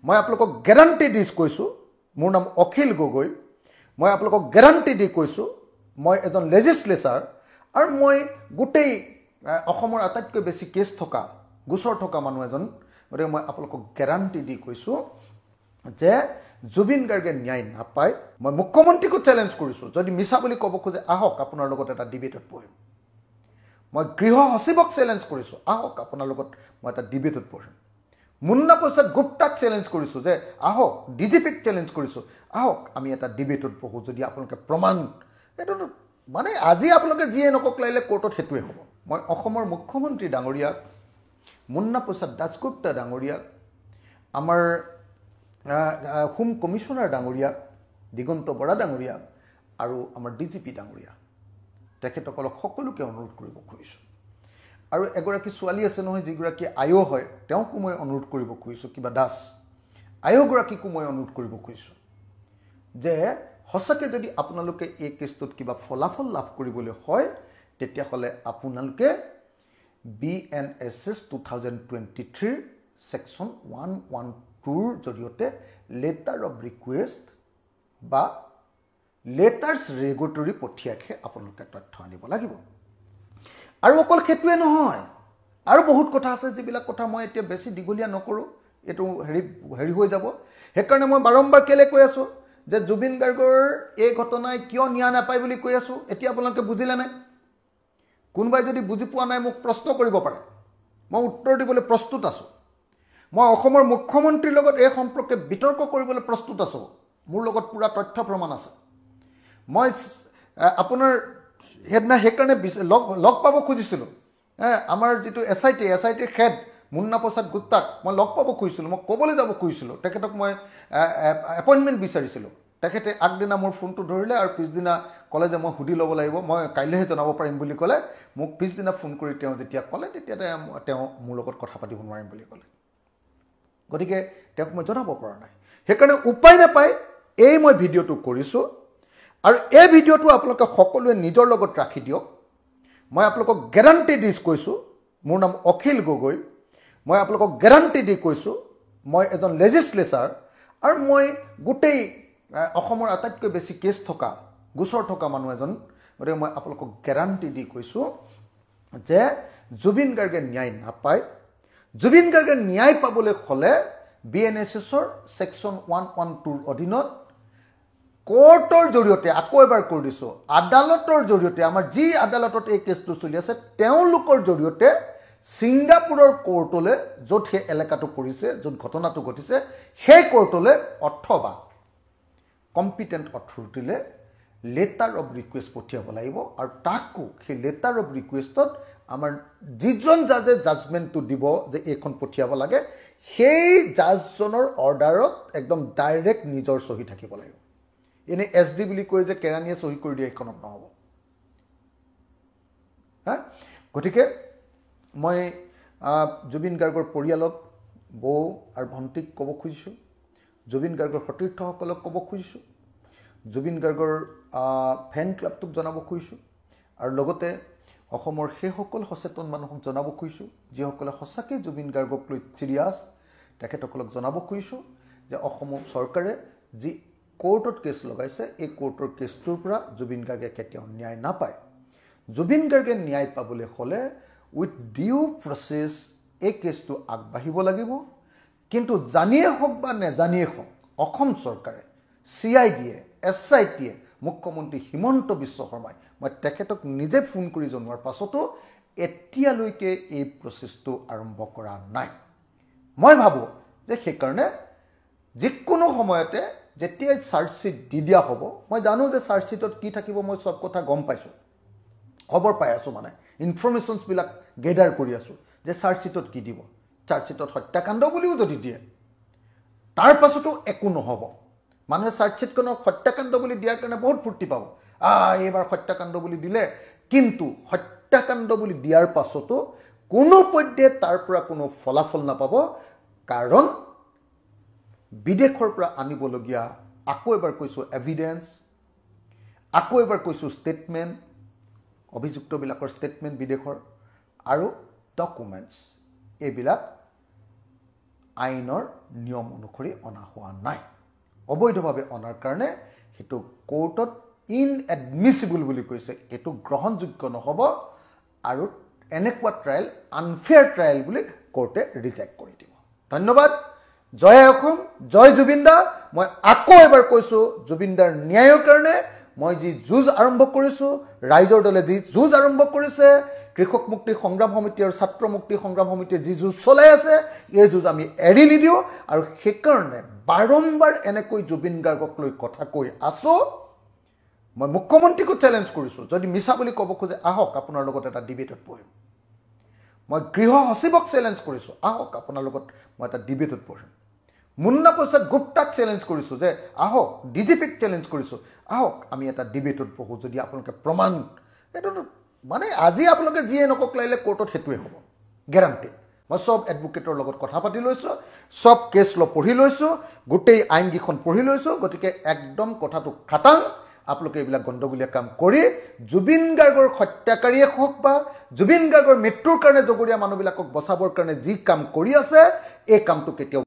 মই আপোনালোকক গ্যাৰান্টি দি কৈছোঁ মোৰ নাম অখিল গগৈ মই আপোনালোকক গ্যাৰান্টি দি কৈছোঁ মই এজন লেজিসলেচাৰ আৰু মই গোটেই অসমৰ আটাইতকৈ বেছি কেছ থকা গোচৰ থকা মানুহ এজন গতিকে মই আপোনালোকক গ্যাৰান্টি দি কৈছোঁ যে জুবিন গাৰ্গে ন্যায় নাপায় মই মুখ্যমন্ত্ৰীকো চ্যালেঞ্জ কৰিছোঁ যদি মিছা বুলি ক'ব খোজে আহক আপোনাৰ লগত এটা ডিবেটত বহিম মই গৃহ সচিবক চ্যালেঞ্জ কৰিছোঁ আহক আপোনাৰ লগত মই এটা ডিবেটত বহিম মুন্না প্ৰসাদ গুপ্তাক চ্যালেঞ্জ কৰিছোঁ যে আহক ডিজিপিক চ্যালেঞ্জ কৰিছোঁ আহক আমি এটা ডিবেটত বহো যদি আপোনালোকে প্ৰমাণ এটো মানে আজি আপোনালোকে যিয়ে নকক লাইলে কোৰ্টত হেতুৱে হ'ব মই অসমৰ মুখ্যমন্ত্ৰী ডাঙৰীয়াক মুন্না প্ৰসাদ দাসগুপ্তা ডাঙৰীয়াক আমাৰ হোম কমিশনাৰ ডাঙৰীয়াক দিগন্ত বৰা ডাঙৰীয়াক আৰু আমাৰ ডিজিপি ডাঙৰীয়া তেখেতসকলক সকলোকে অনুৰোধ কৰিব খুজিছোঁ আৰু এগৰাকী ছোৱালী আছে নহয় যিগৰাকী আয়ো হয় তেওঁকো মই অনুৰোধ কৰিব খুজিছোঁ কিবা দাস আয়োগৰাকীকো মই অনুৰোধ কৰিব খুজিছোঁ যে হসকে যদি আপোনালোকে এই কেছটোত কিবা ফলাফল লাভ কৰিবলৈ হয় তেতিয়াহলে আপোনালোকে BNSS 2023 সেকশন 112 জৰিয়তে লেটাৰ অফ ৰিকুৱেষ্ট বা লেটাৰ্স ৰেগুলেটৰী পঠিয়াকে আপোনালোকে তথ্য আনিব লাগিব আৰু অকল খেতুৱে নহয় আৰু বহুত কথা আছে যিবিলাক কথা মই এতিয়া বেছি দিগলীয়া নকৰো এটো হেৰি হৈ যাব হেকাৰণে মই বাৰম্বাৰ কেলে কৈ আছো যে জুবিন গাৰ্গৰ এই ঘটনাই কিয় ন্যায় নাপায় বুলি কৈ আছো এতিয়া আপোনালোকে বুজিলে নাই কোনবাই যদি বুজি পোৱা নাই মোক প্ৰশ্ন কৰিব পাৰে মই উত্তৰ দিবলৈ প্ৰস্তুত আছো মই অসমৰ মুখ্যমন্ত্ৰীৰ লগত এই সম্পৰ্কে বিতৰ্ক কৰিবলৈ প্ৰস্তুত আছো মোৰ লগত পুৰা তথ্য প্ৰমাণ আছে মই আপোনাৰ হেডনা হেকাৰণে লগ পাব খুজিছিলো আমাৰ যেটো এসআইটি হেড মুন্না প্ৰসাদ গুপ্তাক মই লগ পাব খুজিছিলো মই ক'বলৈ যাব খুজিছিলো তেখেতক মই এপইন্টমেন্ট বিচাৰিছিলো তেখেতে আগদিনা মোৰ ফোনটো ধৰিলে আৰু পিছদিনা কলে যে মই হুডি ল'ব লাগিব মই কাইলেহে জনাব পাৰিম বুলি কলে মোক পিছদিনা ফোন কৰি তেওঁ যেতিয়া কলে তেতিয়া তেওঁ মোৰ লগত কথা পাতিব নোৱাৰিম বুলি কলে গতিকে তেওঁক মই জনাব পৰা নাই হেকাৰণে উপায় নাপায় এই মই ভিডিওটো কৰিছো আৰু এই ভিডিওটো আপোনালোকে সকলোৱে নিজৰ লগত ৰাখি দিয়ক মই আপোনালোকক গ্যাৰান্টি দি কৈছোঁ মোৰ নাম অখিল গগৈ মই আপোনালোকক গ্যাৰান্টি দি কৈছোঁ মই এজন লেজিসলেচাৰ আৰু মই গোটেই অসমৰ আটাইতকৈ বেছি কেছ থকা গোচৰ থকা মানুহ এজন গতিকে মই আপোনালোকক গ্যাৰান্টি দি কৈছোঁ যে জুবিন গাৰ্গে ন্যায় নাপায় জুবিন গাৰ্গে ন্যায় পাবলৈ হলে BNSSৰ সেকশন 112ৰ অধীনত কোৰ্টৰ জৰিয়তে আকৌ এবাৰ কৈ দিছো আদালতৰ জৰিয়তে আমাৰ যি আদালতত এই কেছটো চলি আছে তেওঁলোকৰ জৰিয়তে সিংগাপুৰৰ কোৰ্টলৈ য'ত সেই এলেকাটো পৰিছে য'ত ঘটনাটো ঘটিছে সেই কোৰ্টলৈ অথবা কম্পিটেন্ট অথৰিটিলে লেটাৰ অফ ৰিকুৱেষ্ট পঠিয়াব লাগিব আৰু তাকো সেই লেটাৰ অফ ৰিকুৱেষ্টত আমাৰ যিজন জাজে জাজমেন্টটো দিব যে এইখন পঠিয়াব লাগে সেই জাজজনৰ অৰ্ডাৰত একদম ডাইৰেক্ট নিজৰ সহি থাকিব লাগিব এনে এসডি বুলি কয় যে কেৰানিয়ে সহি কৰি দিয়ে এখনত নহব গতিকে মই জুবিন গাৰ্গৰ পৰিয়ালক বৌ আৰু ভন্টিক ক'ব খুজিছোঁ জুবিন গাৰ্গৰ সতীৰ্থসকলক ক'ব খুজিছোঁ জুবিন গাৰ্গৰ ফেন ক্লাবটোক জনাব খুজিছোঁ আৰু লগতে অসমৰ সেই সকল সচেতন মানুহক জনাব খুজিছোঁ যিসকলে সঁচাকৈ জুবিন গাৰ্গক লৈ চিৰিয়াছ তেখেতসকলক জনাব খুজিছোঁ যে অসম চৰকাৰে যি কোৰ্টত কেছ লগাইছে এই কোৰ্টৰ কেছটোৰ পৰা জুবিন গাৰ্গে কেতিয়াও ন্যায় নাপায় জুবিন গাৰ্গে ন্যায় পাবলৈ হলে উইথ ডিউ প্ৰসেস এই কেছটো আগবাঢ়িব লাগিব কিন্তু জানিয়ে হওক বা নেজানিয়ে হওক অসম চৰকাৰে CIDয়ে SITয়ে মুখ্যমন্ত্ৰী হিমন্ত বিশ্ব শৰ্মাই মই তেখেতক নিজে ফোন কৰি জনোৱাৰ পাছতো এতিয়ালৈকে এই প্ৰসেসটো আৰম্ভ কৰা নাই মই ভাবো যে সেইকাৰণে যিকোনো সময়তে যেতিয়া চাৰ্জশিট দি দিয়া হ'ব মই জানো যে চাৰ্জশিটত কি থাকিব মই সব কথা গম পাইছো খবৰ পাই আছো মানে ইনফৰমেশনস বিলাক গেদাৰ কৰি আছো যে চাৰ্জশিটত কি দিব চাৰ্জশিটত হত্যাকাণ্ড বুলিও যদি দিয়ে তাৰ পাছতো একো নহব মানুহে চাৰ্জশিটখনৰ হত্যাকাণ্ড বুলি দিয়াৰ কাৰণে বহুত ফুৰ্তি পাব এইবাৰ হত্যাকাণ্ড বুলি দিলে কিন্তু হত্যাকাণ্ড বুলি দিয়াৰ পাছতো কোনো পধ্যে তাৰ পৰা কোনো ফলাফল নাপাব কাৰণ বিদেশৰ পৰা আনিবলগীয়া আকৌ এবাৰ কৈছো এভিডেন্স আকৌ এবাৰ কৈছো ষ্টেটমেন্ট অভিযুক্ত বিলাকৰ ষ্টেটমেন্ট বিদেশৰ আৰু ডকুমেন্টস এইবিলাক আইনৰ নিয়ম অনুসৰি অনা হোৱা নাই অবৈধভাৱে অনাৰ কাৰণে হেতু কোৰ্টত ইনএডমিসিবল বুলি কৈছে এটো গ্ৰহণযোগ্য নহব আৰু এনেকুৱা ট্ৰায়াল আনফেয়াৰ ট্ৰায়াল বুলি কোৰ্টে ৰিজেক্ট কৰি দিব ধন্যবাদ জয় অসম জয় জুবিনদা মই আকৌ এবাৰ কৈছো জুবিনদাৰ ন্যায়ৰ কাৰণে মই যি যুঁজ আৰম্ভ কৰিছো ৰাইজৰ দলে যি যুঁজ আৰম্ভ কৰিছে কৃষক মুক্তি সংগ্ৰাম সমিতি আৰু ছাত্ৰ মুক্তি সংগ্ৰাম সমিতিয়ে যি যুঁজ চলাই আছে এই যুঁজ আমি এৰি নিদিও আৰু সেইকাৰণে বাৰম্বাৰ এনেকৈ জুবিন গাৰ্গক লৈ কথা কৈ আছো মই মুখ্যমন্ত্ৰীকো চ্যালেঞ্জ কৰিছো যদি মিছা বুলি ক'ব খোজে আহক আপোনাৰ লগত এটা ডিবেটত বহিম মই গৃহ সচিবক চ্যালেঞ্জ কৰিছো আহক আপোনাৰ লগত মই এটা ডিবেটত বহিম মুন্না প্ৰসাদ গুপ্তাক চ্যালেঞ্জ কৰিছো যে আহক ডিজিপিক চ্যালেঞ্জ কৰিছো আহক আমি এটা ডিবেটত বহো যদি আপোনালোকে প্ৰমাণ এটো মানে আজি আপোনালোকে যিয়ে নকক লাইলে কোৰ্টত হেতুৱে হ'ব গ্যাৰান্টি মই সব এডভোকেটৰ লগত কথা পাতি লৈছো সব কেছ ল পঢ়ি লৈছো গোটেই আইন গিখন পঢ়ি লৈছো গতিকে একদম কথাটো খাটাং আপোনালোকে এইবিলাক গণ্ডগোলীয়া কাম কৰি জুবিন গাৰ্গৰ হত্যাকাৰীয়ে হওক বা জুবিন গাৰ্গৰ মৃত্যুৰ কাৰণে জগৰীয়া মানুহবিলাকক বচাবৰ কাৰণে যি কাম কৰি আছে এই কামটো কেতিয়াও